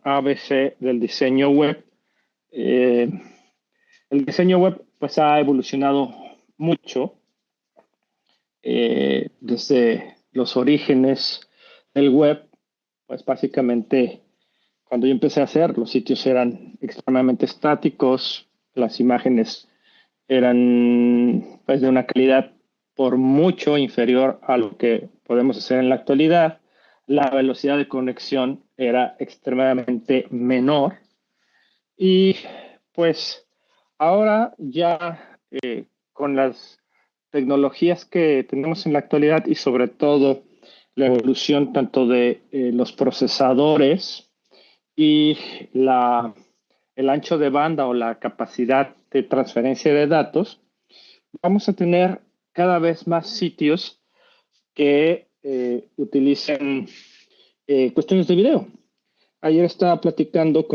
ABC del diseño web. Eh, el diseño web pues ha evolucionado mucho desde los orígenes del web. Pues básicamente cuando yo empecé a hacer, los sitios eran extremadamente estáticos, las imágenes eran pues, de una calidad por mucho inferior a lo que podemos hacer en la actualidad. La velocidad de conexión era extremadamente menor y pues ahora ya con las tecnologías que tenemos en la actualidad y sobre todo la evolución tanto de los procesadores y el ancho de banda o la capacidad de transferencia de datos, vamos a tener cada vez más sitios que utilicen cuestiones de video. Ayer estaba platicando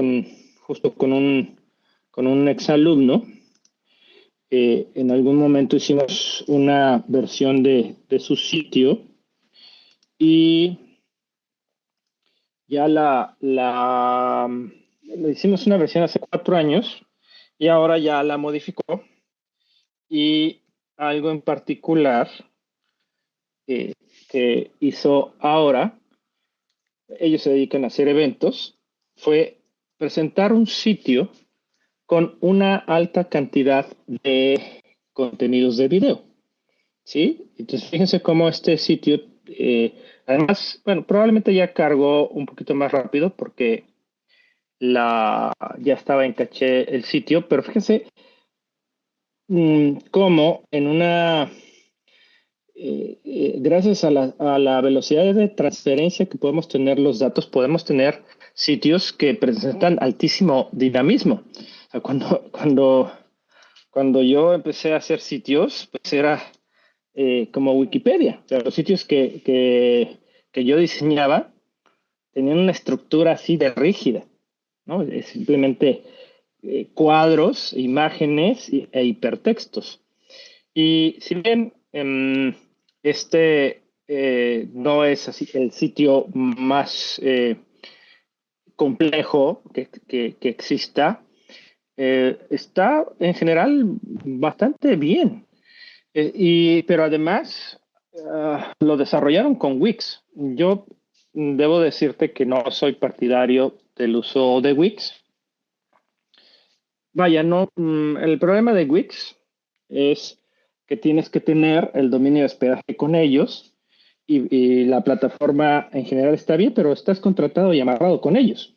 justo con un exalumno. En algún momento hicimos una versión de su sitio y ya le hicimos una versión hace 4 años y ahora ya la modificó. Y algo en particular eh, que hizo ahora, ellos se dedican a hacer eventos, fue presentar un sitio con una alta cantidad de contenidos de video. ¿Sí? Entonces, fíjense cómo este sitio, además, bueno, probablemente ya cargó un poquito más rápido porque ya estaba en caché el sitio, pero fíjense cómo gracias a la velocidad de transferencia que podemos tener los datos, podemos tener sitios que presentan altísimo dinamismo. O sea, cuando yo empecé a hacer sitios, pues era como Wikipedia. O sea, los sitios que yo diseñaba tenían una estructura así de rígida, ¿no? Es simplemente cuadros, imágenes e hipertextos. Y si bien no es así el sitio más complejo que exista, está en general bastante bien. Pero además lo desarrollaron con Wix. Yo debo decirte que no soy partidario del uso de Wix. Vaya, no, el problema de Wix es que tienes que tener el dominio de hospedaje con ellos y la plataforma en general está bien, pero estás contratado y amarrado con ellos.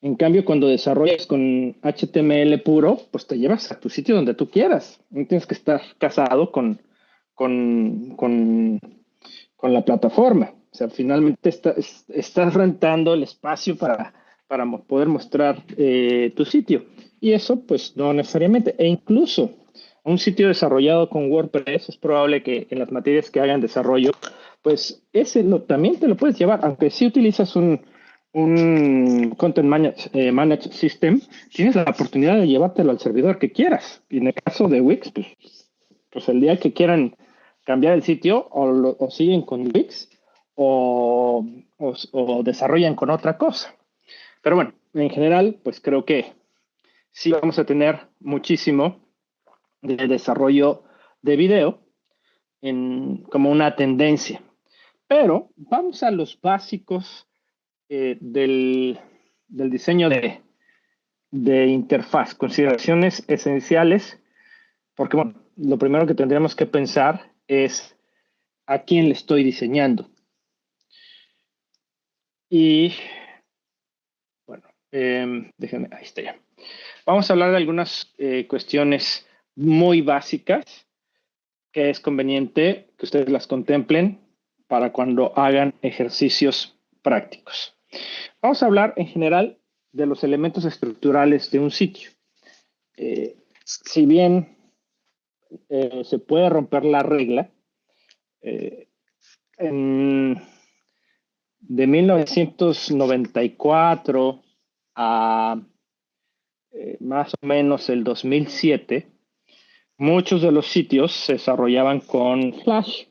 En cambio, cuando desarrollas con HTML puro, pues te llevas a tu sitio donde tú quieras. No tienes que estar casado con, con, con la plataforma. O sea, finalmente estás rentando el espacio para poder mostrar tu sitio. Y eso, pues, no necesariamente. E incluso un sitio desarrollado con WordPress es probable que en las materias que hagan desarrollo, pues ese también te lo puedes llevar, aunque si utilizas un Managed System, tienes la oportunidad de llevártelo al servidor que quieras. Y en el caso de Wix, pues el día que quieran cambiar el sitio o siguen con Wix o desarrollan con otra cosa. Pero bueno, en general, pues creo que sí vamos a tener muchísimo de desarrollo de video como una tendencia. Pero vamos a los básicos del diseño de interfaz, consideraciones esenciales, porque bueno, lo primero que tendríamos que pensar es a quién le estoy diseñando. Y bueno, déjenme, ahí está ya. Vamos a hablar de algunas cuestiones muy básicas que es conveniente que ustedes las contemplen para cuando hagan ejercicios prácticos. Vamos a hablar en general de los elementos estructurales de un sitio. Si bien se puede romper la regla, eh, de 1994 a más o menos el 2007, muchos de los sitios se desarrollaban con Flash.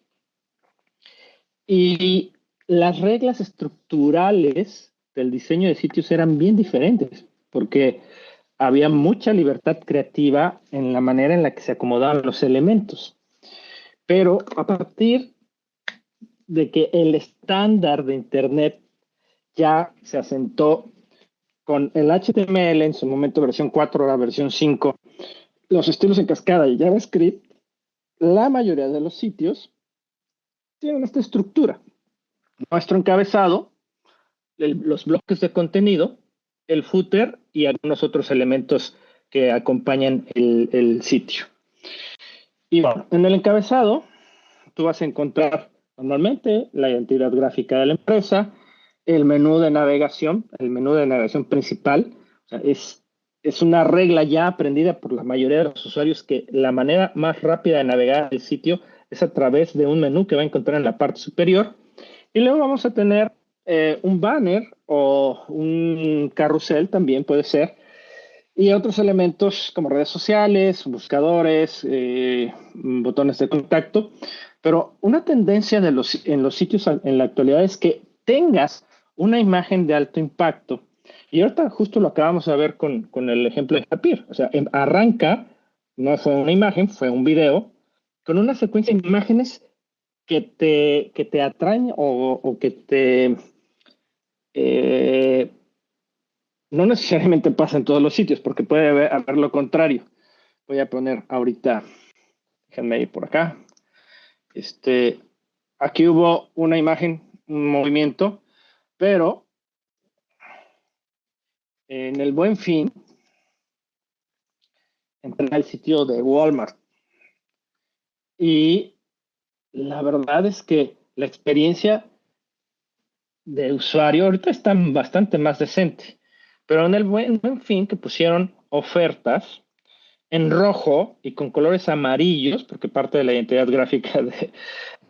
Y las reglas estructurales del diseño de sitios eran bien diferentes, porque había mucha libertad creativa en la manera en la que se acomodaban los elementos. Pero a partir de que el estándar de Internet ya se asentó con el HTML en su momento versión 4, la versión 5, los estilos en cascada y JavaScript, la mayoría de los sitios tienen esta estructura. Nuestro encabezado, los bloques de contenido, el footer y algunos otros elementos que acompañan el sitio. Y bueno, en el encabezado tú vas a encontrar normalmente la identidad gráfica de la empresa, el menú de navegación, el menú de navegación principal. O sea, es una regla ya aprendida por la mayoría de los usuarios que la manera más rápida de navegar el sitio es a través de un menú que va a encontrar en la parte superior. Y luego vamos a tener un banner o un carrusel también puede ser, y otros elementos como redes sociales, buscadores, botones de contacto. Pero una tendencia en los sitios en la actualidad es que tengas una imagen de alto impacto. Y ahorita justo lo acabamos de ver con el ejemplo de Zapier. O sea, arranca, no fue una imagen, fue un video, con una secuencia de imágenes que te atraen o que te... Eh, no necesariamente pasa en todos los sitios, porque puede haber lo contrario. Voy a poner ahorita, déjenme ir por acá. Aquí hubo una imagen, un movimiento, pero en el Buen Fin, entré al sitio de Walmart y la verdad es que la experiencia de usuario ahorita está bastante más decente, pero en el Buen Fin que pusieron ofertas en rojo y con colores amarillos, porque parte de la identidad gráfica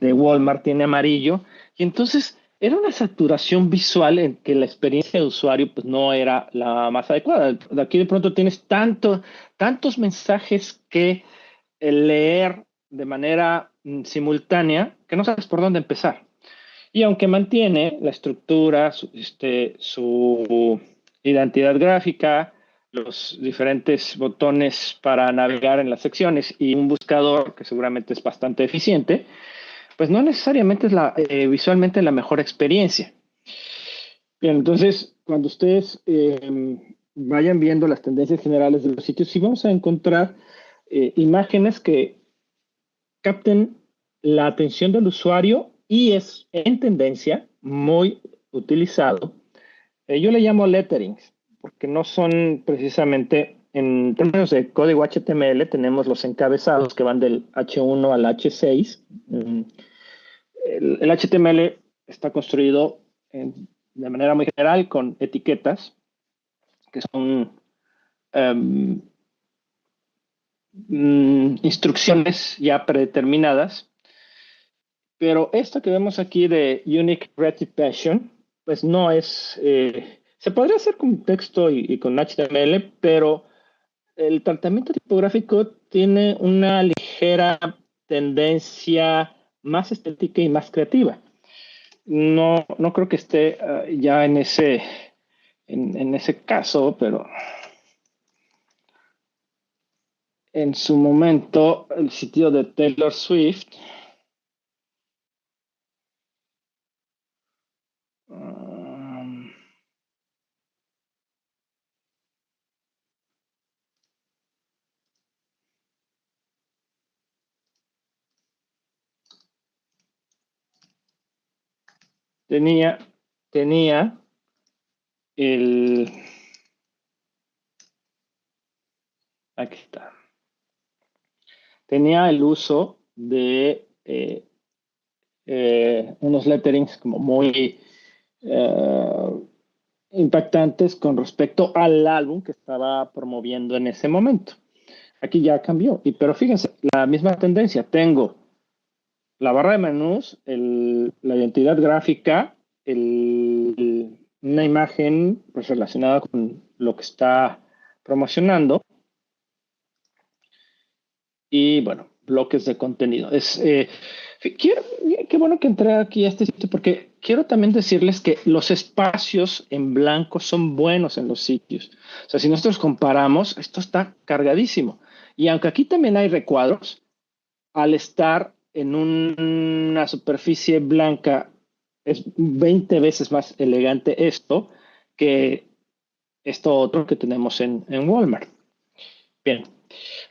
de Walmart tiene amarillo, y entonces era una saturación visual en que la experiencia de usuario pues no era la más adecuada. De aquí de pronto tienes tantos mensajes que leer de manera simultánea que no sabes por dónde empezar. Y aunque mantiene la estructura, su identidad gráfica, los diferentes botones para navegar en las secciones y un buscador que seguramente es bastante eficiente, pues no necesariamente es visualmente la mejor experiencia. Bien, entonces, cuando ustedes vayan viendo las tendencias generales de los sitios, sí vamos a encontrar imágenes que capten la atención del usuario y es en tendencia muy utilizado. Yo le llamo letterings, porque no son precisamente, en términos de código HTML, tenemos los encabezados que van del H1 al H6. El HTML está construido de manera muy general con etiquetas, que son um, instrucciones ya predeterminadas. Pero esto que vemos aquí de Unique Creative Passion, pues no es, se podría hacer con texto y con HTML, pero el tratamiento tipográfico tiene una ligera tendencia más estética y más creativa. No creo que esté ya en ese caso, pero en su momento el sitio de Taylor Swift um, tenía, tenía el... Aquí está. Tenía el uso de unos letterings como muy impactantes con respecto al álbum que estaba promoviendo en ese momento. Aquí ya cambió, pero fíjense, la misma tendencia. Tengo la barra de menús, la identidad gráfica, una imagen pues, relacionada con lo que está promocionando y bueno, bloques de contenido. Quiero, qué bueno que entré aquí a este sitio porque quiero también decirles que los espacios en blanco son buenos en los sitios. O sea, si nosotros comparamos, esto está cargadísimo. Y aunque aquí también hay recuadros, al estar en una superficie blanca es 20 veces más elegante esto que esto otro que tenemos en Walmart. Bien,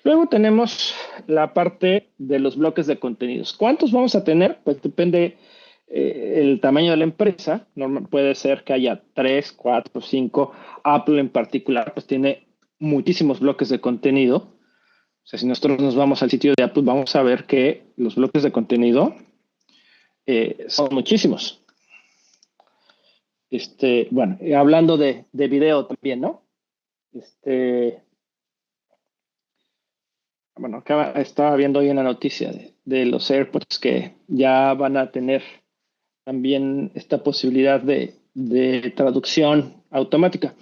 luego tenemos la parte de los bloques de contenidos. ¿Cuántos vamos a tener? Pues depende el tamaño de la empresa. Normal, puede ser que haya 3, 4, 5. Apple en particular pues tiene muchísimos bloques de contenido. O sea, si nosotros nos vamos al sitio de Apple, vamos a ver que los bloques de contenido son muchísimos. Bueno, hablando de video también, ¿no? Bueno, estaba viendo hoy una noticia de los AirPods que ya van a tener también esta posibilidad de traducción automática.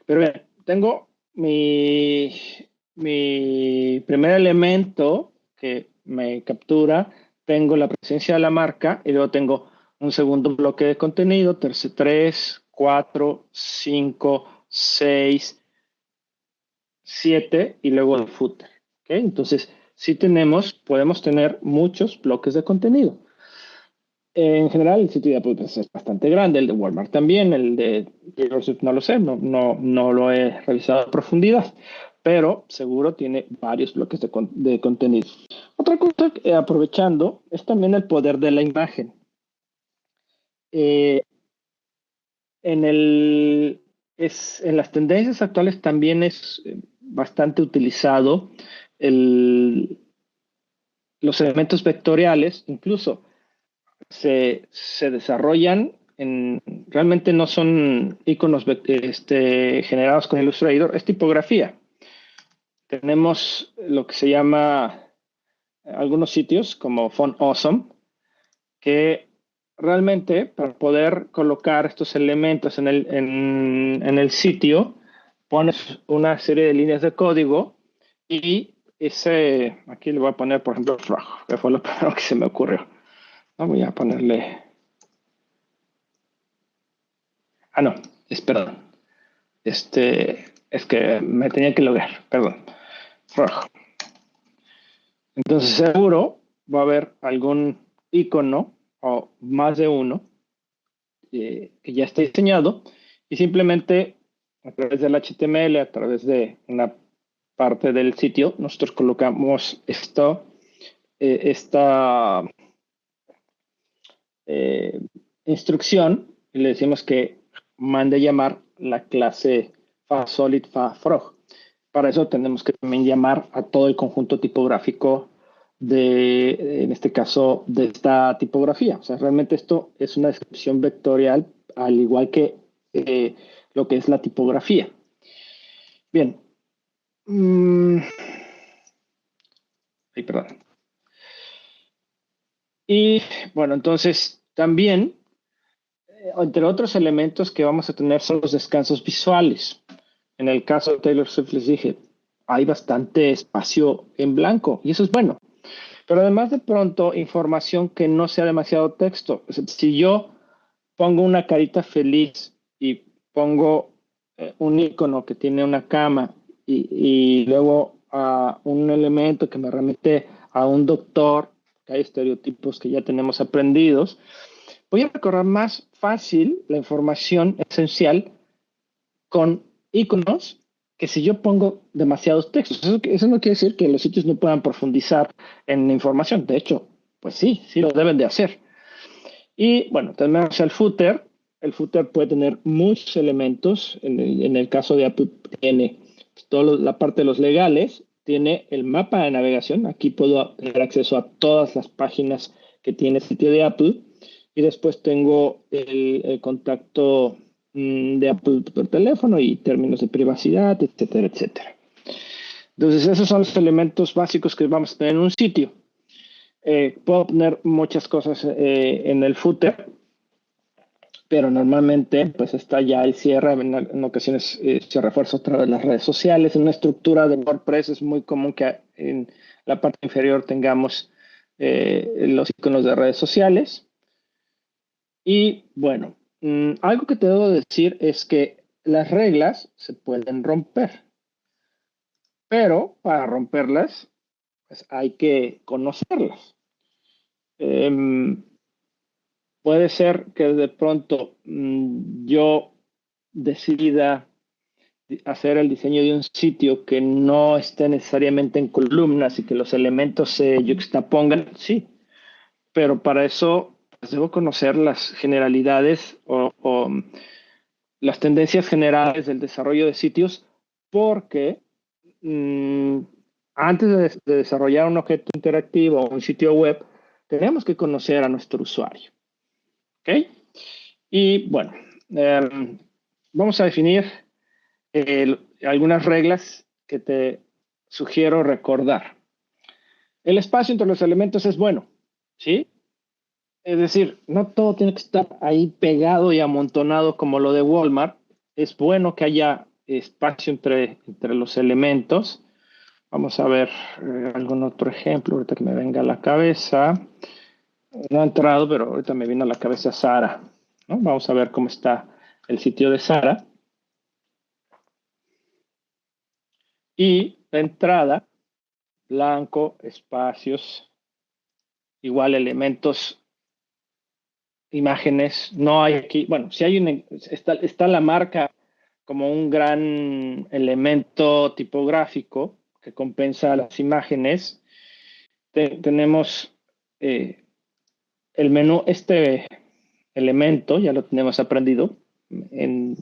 Pero bien, tengo mi primer elemento que me captura, tengo la presencia de la marca y luego tengo un segundo bloque de contenido, tercer 3, 4, 5, 6, 7 y luego el footer. ¿Okay? Entonces, si podemos tener muchos bloques de contenido. En general, el sitio de Apple pues, es bastante grande, el de Walmart también, el de Taylor Swift no lo sé, no lo he revisado a profundidad, pero seguro tiene varios bloques de contenido. Otra cosa, aprovechando, es también el poder de la imagen. Eh, en, el, en las tendencias actuales también es bastante utilizado el, los elementos vectoriales, incluso se desarrollan realmente no son iconos generados con Illustrator, es tipografía. Tenemos lo que se llama algunos sitios como Font Awesome, que realmente para poder colocar estos elementos en el sitio, pones una serie de líneas de código y aquí le voy a poner, por ejemplo, frog, que fue lo primero que se me ocurrió. No voy a ponerle. No, perdón. Es que me tenía que loguear, perdón. Rojo. Entonces seguro va a haber algún icono o más de uno que ya está diseñado y simplemente a través del HTML, a través de una parte del sitio, nosotros colocamos esta eh, instrucción y le decimos que mande llamar la clase FaSolid FaFrog. Para eso tenemos que también llamar a todo el conjunto tipográfico en este caso, de esta tipografía. O sea, realmente esto es una descripción vectorial, al igual que lo que es la tipografía. Bien. Ay, perdón. Y bueno, entonces también entre otros elementos que vamos a tener son los descansos visuales. En el caso de Taylor Swift les dije, hay bastante espacio en blanco y eso es bueno. Pero además de pronto, información que no sea demasiado texto. Si yo pongo una carita feliz y pongo un icono que tiene una cama y luego un elemento que me remite a un doctor, que hay estereotipos que ya tenemos aprendidos, voy a recorrer más fácil la información esencial con iconos que si yo pongo demasiados textos. Eso no quiere decir que los sitios no puedan profundizar en la información. De hecho, pues sí lo deben de hacer. Y bueno, tenemos el footer. El footer puede tener muchos elementos. En el caso de Apple tiene toda la parte de los legales, tiene el mapa de navegación. Aquí puedo tener acceso a todas las páginas que tiene el sitio de Apple. Y después tengo el contacto de Apple por teléfono y términos de privacidad, etcétera, etcétera. Entonces, esos son los elementos básicos que vamos a tener en un sitio. Puedo poner muchas cosas en el footer, pero normalmente pues está ya el cierre, en ocasiones se refuerza otra vez las redes sociales. En una estructura de WordPress es muy común que en la parte inferior tengamos los iconos de redes sociales. Y bueno, algo que te debo decir es que las reglas se pueden romper, pero para romperlas, pues hay que conocerlas. Em, Puede ser que de pronto yo decida hacer el diseño de un sitio que no esté necesariamente en columnas y que los elementos se yuxtapongan, sí, pero para eso pues, debo conocer las generalidades o las tendencias generales del desarrollo de sitios porque mmm, antes de desarrollar un objeto interactivo o un sitio web, tenemos que conocer a nuestro usuario. ¿Ok? Y bueno, vamos a definir algunas reglas que te sugiero recordar. El espacio entre los elementos es bueno, ¿sí? Es decir, no todo tiene que estar ahí pegado y amontonado como lo de Walmart. Es bueno que haya espacio entre los elementos. Vamos a ver algún otro ejemplo, ahorita que me venga a la cabeza. No ha entrado, pero ahorita me vino a la cabeza Sara, ¿no? Vamos a ver cómo está el sitio de Sara. Y la entrada, blanco, espacios, igual elementos, imágenes. No hay aquí, bueno, si hay está la marca como un gran elemento tipográfico que compensa las imágenes. Tenemos el menú, este elemento, ya lo tenemos aprendido.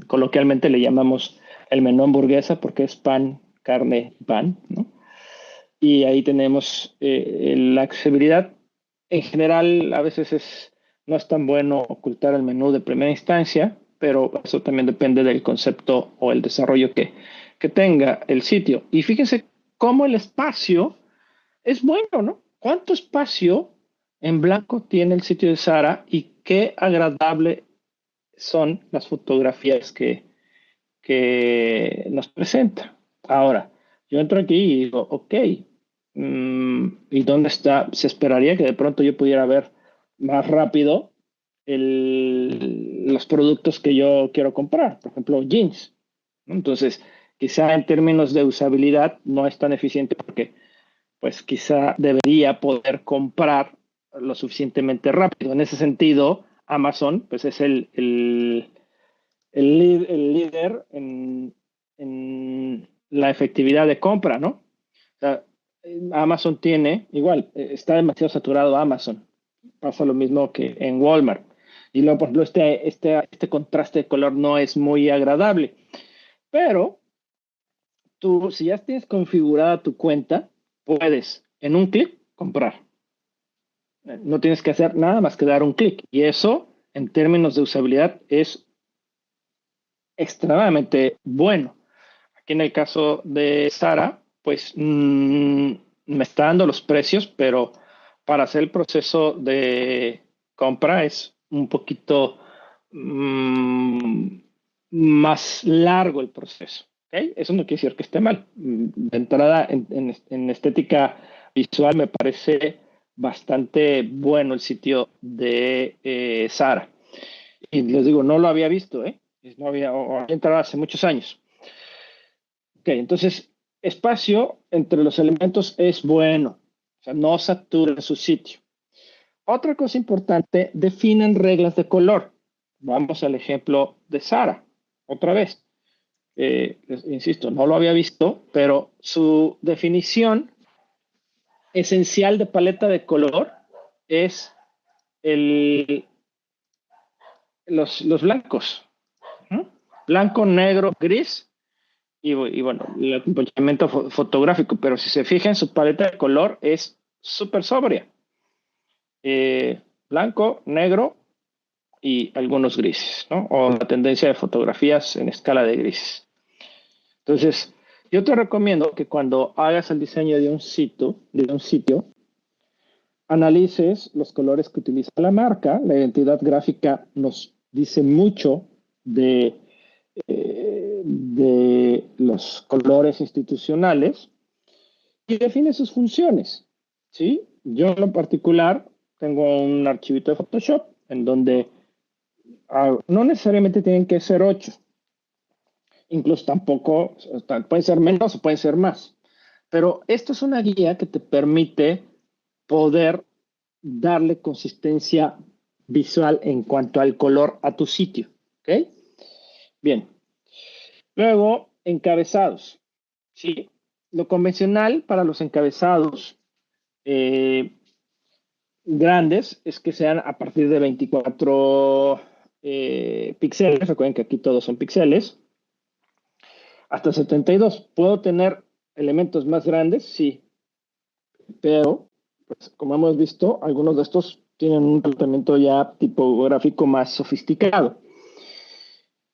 Coloquialmente le llamamos el menú hamburguesa porque es pan, carne, pan, ¿no? Y ahí tenemos la accesibilidad. En general, a veces no es tan bueno ocultar el menú de primera instancia, pero eso también depende del concepto o el desarrollo que tenga el sitio. Y fíjense cómo el espacio es bueno, ¿no? ¿Cuánto espacio en blanco tiene el sitio de Sara y qué agradable son las fotografías que nos presenta? Ahora, yo entro aquí y digo, ok, ¿y dónde está? Se esperaría que de pronto yo pudiera ver más rápido los productos que yo quiero comprar, por ejemplo, jeans, ¿no? Entonces, quizá en términos de usabilidad no es tan eficiente porque pues quizá debería poder comprar lo suficientemente rápido. En ese sentido, Amazon pues es el líder en la efectividad de compra, ¿no? O sea, Amazon tiene, igual, está demasiado saturado Amazon. Pasa lo mismo que en Walmart. Y luego, por ejemplo, este contraste de color no es muy agradable. Pero tú, si ya tienes configurada tu cuenta, puedes en un clic comprar. No tienes que hacer nada más que dar un clic. Y eso, en términos de usabilidad, es extremadamente bueno. Aquí en el caso de Sara, pues me está dando los precios, pero para hacer el proceso de compra es un poquito más largo el proceso. ¿Okay? Eso no quiere decir que esté mal. De entrada, en estética visual me parece bastante bueno el sitio de Sara. Y les digo, no lo había visto, ¿eh? No había entrado hace muchos años. Ok, entonces, espacio entre los elementos es bueno. O sea, no saturen su sitio. Otra cosa importante, definen reglas de color. Vamos al ejemplo de Sara. Otra vez. Insisto, no lo había visto, pero su definición esencial de paleta de color es el, los blancos. ¿No? Blanco, negro, gris y bueno, el acompañamiento fotográfico, pero si se fijan, su paleta de color es súper sobria. Blanco, negro y algunos grises, ¿no? O la tendencia de fotografías en escala de grises. Entonces, yo te recomiendo que cuando hagas el diseño de un sitio, analices los colores que utiliza la marca. La identidad gráfica nos dice mucho de los colores institucionales y define sus funciones, ¿sí? yo en lo particular tengo un archivito de Photoshop en donde no necesariamente tienen que ser 8, incluso tampoco, pueden ser menos o pueden ser más. Pero esto es una guía que te permite poder darle consistencia visual en cuanto al color a tu sitio. ¿Ok? Bien. Luego, encabezados. Sí, lo convencional para los encabezados eh, grandes es que sean a partir de 24 píxeles. Recuerden que aquí todos son píxeles. Hasta 72. ¿Puedo tener elementos más grandes? Sí, pero pues, como hemos visto, algunos de estos tienen un tratamiento ya tipográfico más sofisticado.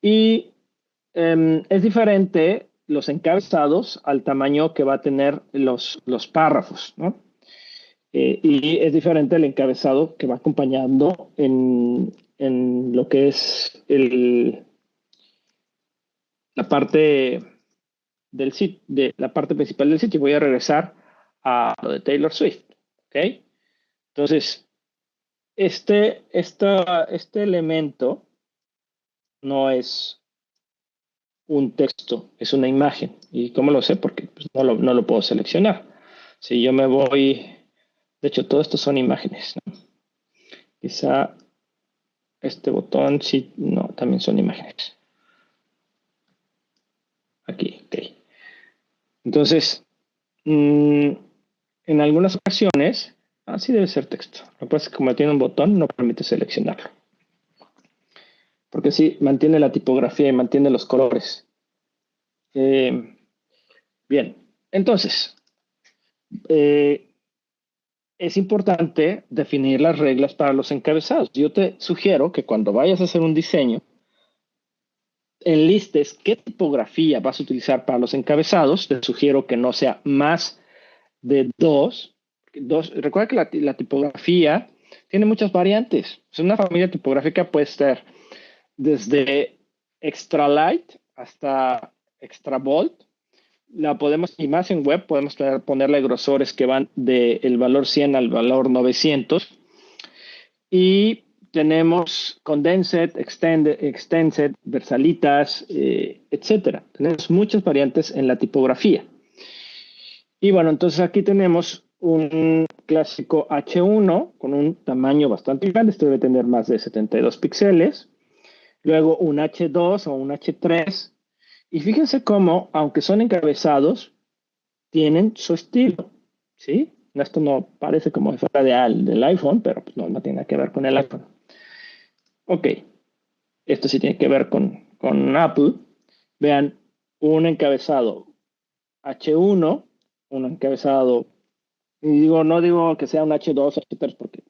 Y es diferente los encabezados al tamaño que va a tener los párrafos, ¿no? Y es diferente el encabezado que va acompañando en lo que es la parte del sitio, de la parte principal del sitio. Voy a regresar a lo de Taylor Swift, ¿ok? Entonces, este elemento no es un texto, es una imagen. ¿Y cómo lo sé? Porque pues, no lo puedo seleccionar. Si yo me voy, de hecho, todo esto son imágenes, ¿no? Quizá este botón, sí, no, también son imágenes. Aquí, ok. Entonces, en algunas ocasiones, así debe ser texto. Lo que pasa es que como tiene un botón, no permite seleccionarlo. Porque sí, mantiene la tipografía y mantiene los colores. Eh, bien, entonces, eh, es importante definir las reglas para los encabezados. Yo te sugiero que cuando vayas a hacer un diseño, enlistes qué tipografía vas a utilizar para los encabezados. Te sugiero que no sea más de dos. Recuerda que la tipografía tiene muchas variantes. Una familia tipográfica puede ser desde extra light hasta extra bold. La podemos, y más en web, podemos ponerle grosores que van del valor 100 al valor 900. Y tenemos condensed, extended, versalitas, etcétera. Tenemos muchas variantes en la tipografía. Y bueno, entonces aquí tenemos un clásico H1 con un tamaño bastante grande. Este debe tener más de 72 píxeles. Luego un H2 o un H3. Y fíjense cómo, aunque son encabezados, tienen su estilo. ¿Sí? Esto no parece como si fuera del iPhone, pero pues no tiene nada que ver con el iPhone. Ok, esto sí tiene que ver con Apple. Vean, un encabezado H1, un encabezado, y no digo que sea un H2, H3, porque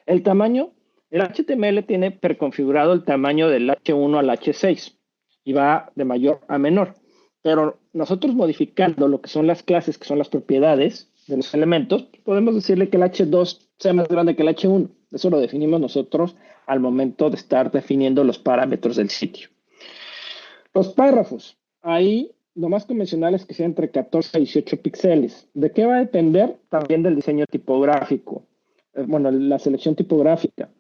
el tamaño, el HTML tiene preconfigurado el tamaño del H1 al H6 y va de mayor a menor. Pero nosotros modificando lo que son las clases, que son las propiedades de los elementos, podemos decirle que el H2 sea más grande que el H1. Eso lo definimos nosotros al momento de estar definiendo los parámetros del sitio. Los párrafos. Ahí lo más convencional es que sea entre 14 y 18 píxeles. ¿De qué va a depender? También del diseño tipográfico. Bueno, la selección tipográfica.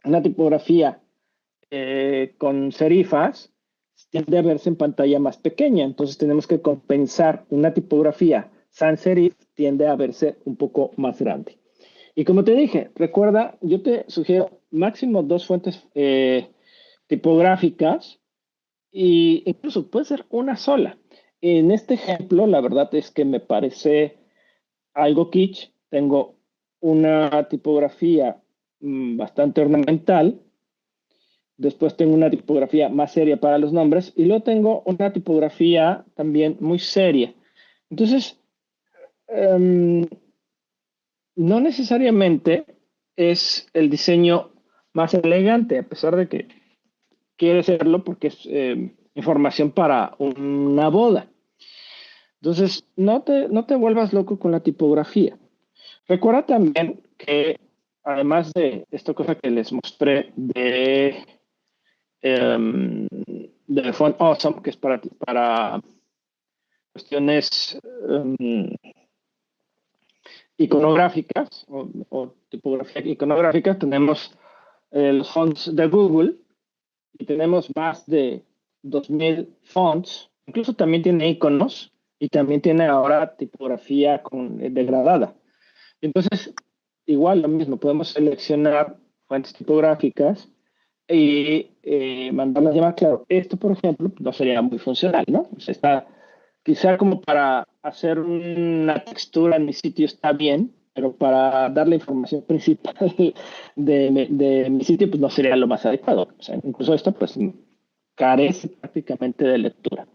Una tipografía con serifas tiende a verse en pantalla más pequeña. Entonces tenemos que compensar. Una tipografía sans serif tiende a verse un poco más grande. Y como te dije, recuerda, yo te sugiero máximo 2 fuentes tipográficas y incluso puede ser una sola. En este ejemplo, la verdad es que me parece algo kitsch. Tengo una tipografía bastante ornamental. Después tengo una tipografía más seria para los nombres. Y luego tengo una tipografía también muy seria. Entonces, um, no necesariamente es el diseño más elegante, a pesar de que quiere serlo porque es información para una boda. Entonces, no te vuelvas loco con la tipografía. Recuerda también que, además de esta cosa que les mostré de Font Awesome, que es para cuestiones iconográficas o tipografía iconográfica, tenemos los fonts de Google y tenemos más de 2000 fonts. Incluso también tiene iconos y también tiene ahora tipografía degradada. Entonces, igual lo mismo, podemos seleccionar fuentes tipográficas y mandarlas llamar. Claro, esto, por ejemplo, no sería muy funcional, ¿no? O sea, está, quizá como para hacer una textura en mi sitio está bien, pero para dar la información principal de mi sitio, pues no sería lo más adecuado. O sea, incluso esto, pues, carece prácticamente de lectura.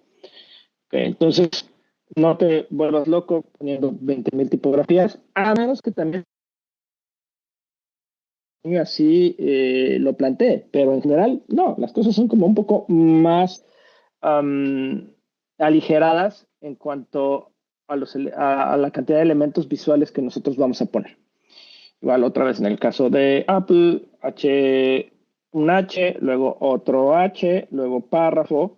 Okay, entonces, no te vuelvas loco poniendo 20.000 tipografías, a menos que también así lo planteé, pero en general no, las cosas son como un poco más um, aligeradas en cuanto a la cantidad de elementos visuales que nosotros vamos a poner. Igual otra vez en el caso de Apple, un H, luego otro H, luego párrafo.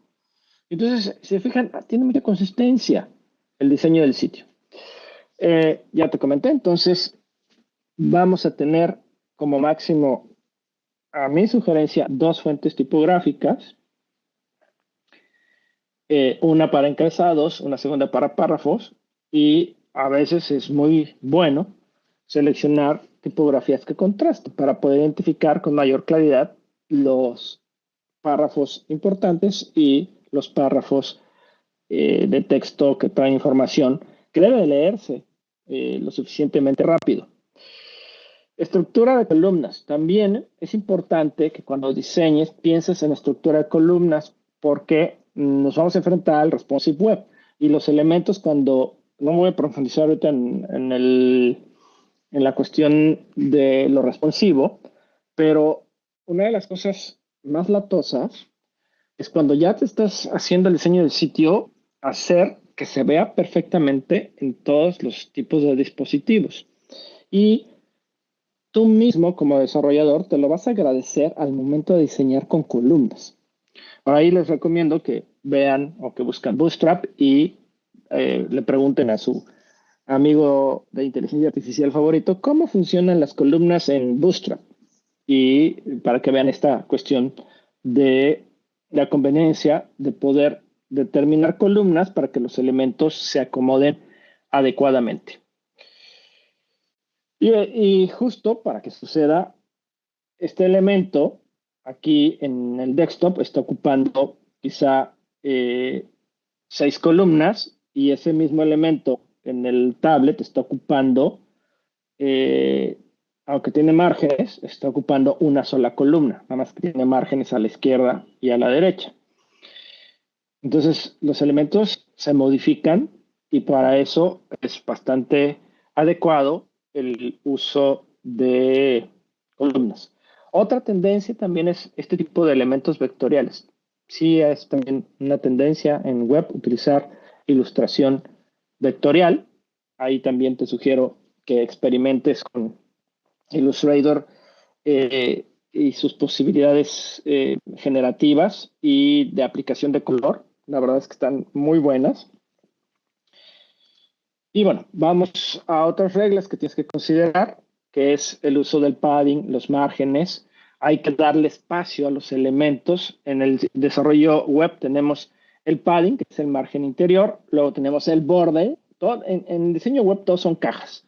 Entonces, si se fijan, tiene mucha consistencia el diseño del sitio. Ya te comenté, entonces vamos a tener como máximo, a mi sugerencia, dos fuentes tipográficas, una para encabezados, una segunda para párrafos, y a veces es muy bueno seleccionar tipografías que contrasten para poder identificar con mayor claridad los párrafos importantes y los párrafos de texto que traen información que debe leerse lo suficientemente rápido. Estructura de columnas. También es importante que cuando diseñes pienses en estructura de columnas porque nos vamos a enfrentar al responsive web y los elementos cuando, no voy a profundizar ahorita en la cuestión de lo responsivo, pero una de las cosas más latosas es cuando ya te estás haciendo el diseño del sitio, hacer que se vea perfectamente en todos los tipos de dispositivos. Y tú mismo como desarrollador te lo vas a agradecer al momento de diseñar con columnas. Por ahí les recomiendo que vean o que buscan Bootstrap y le pregunten a su amigo de inteligencia artificial favorito cómo funcionan las columnas en Bootstrap y para que vean esta cuestión de la conveniencia de poder determinar columnas para que los elementos se acomoden adecuadamente. Y justo para que suceda este elemento, aquí en el desktop está ocupando quizá 6 columnas y ese mismo elemento en el tablet está ocupando, eh, aunque tiene márgenes, está ocupando una sola columna, nada más que tiene márgenes a la izquierda y a la derecha. Entonces, los elementos se modifican y para eso es bastante adecuado el uso de columnas. Otra tendencia también es este tipo de elementos vectoriales. Sí es también una tendencia en web utilizar ilustración vectorial. Ahí también te sugiero que experimentes con Illustrator y sus posibilidades generativas y de aplicación de color. La verdad es que están muy buenas. Y bueno, vamos a otras reglas que tienes que considerar, que es el uso del padding, los márgenes. Hay que darle espacio a los elementos. En el desarrollo web tenemos el padding, que es el margen interior. Luego tenemos el borde. En diseño web todos son cajas.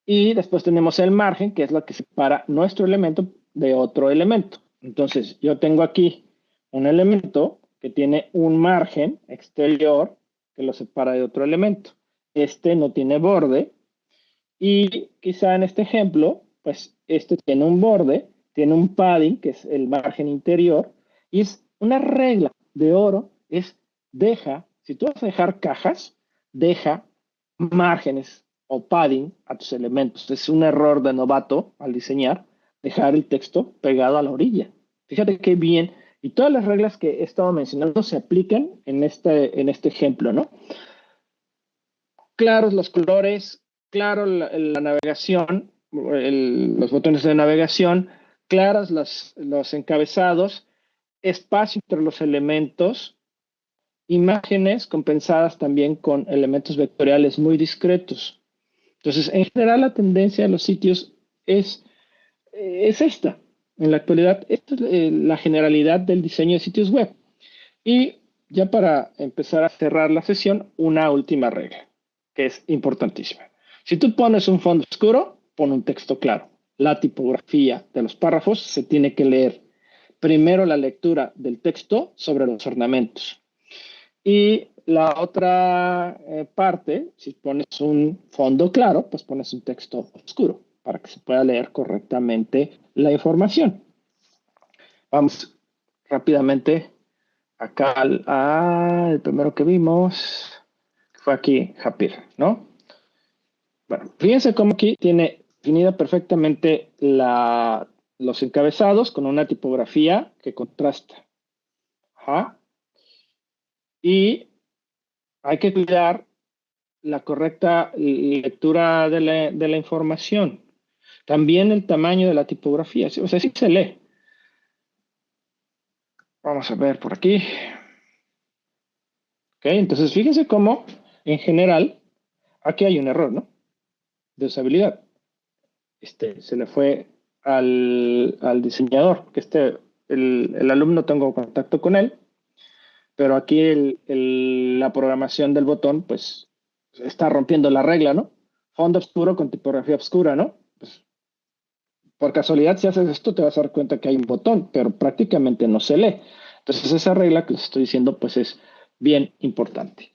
Y después tenemos el margen, que es lo que separa nuestro elemento de otro elemento. Entonces, yo tengo aquí un elemento que tiene un margen exterior que lo separa de otro elemento. Este no tiene borde y quizá en este ejemplo, pues este tiene un borde, tiene un padding, que es el margen interior, y es una regla de oro, si tú vas a dejar cajas, deja márgenes o padding a tus elementos. Es un error de novato al diseñar, dejar el texto pegado a la orilla. Fíjate qué bien. Y todas las reglas que he estado mencionando se aplican en este ejemplo, ¿no? Claros los colores, claro la navegación, los botones de navegación, claros los encabezados, espacio entre los elementos, imágenes compensadas también con elementos vectoriales muy discretos. Entonces, en general, la tendencia de los sitios es esta. En la actualidad, esta es la generalidad del diseño de sitios web. Y ya para empezar a cerrar la sesión, una última regla, que es importantísima. Si tú pones un fondo oscuro, pon un texto claro. La tipografía de los párrafos se tiene que leer. Primero la lectura del texto sobre los ornamentos. Y la otra parte, si pones un fondo claro, pues pones un texto oscuro para que se pueda leer correctamente la información. Vamos rápidamente acá el primero que vimos, que fue aquí Japir, ¿no? Bueno, fíjense cómo aquí tiene definida perfectamente los encabezados con una tipografía que contrasta. Ajá. Y hay que cuidar la correcta lectura de la información. También el tamaño de la tipografía. O sea, sí se lee. Vamos a ver por aquí. Ok, entonces fíjense cómo, en general, aquí hay un error, ¿no? De usabilidad. Se le fue al diseñador, que el alumno tengo contacto con él, pero aquí la programación del botón, pues, está rompiendo la regla, ¿no? Fondo oscuro con tipografía oscura, ¿no? Pues, por casualidad, si haces esto, te vas a dar cuenta que hay un botón, pero prácticamente no se lee. Entonces, esa regla que les estoy diciendo, pues, es bien importante.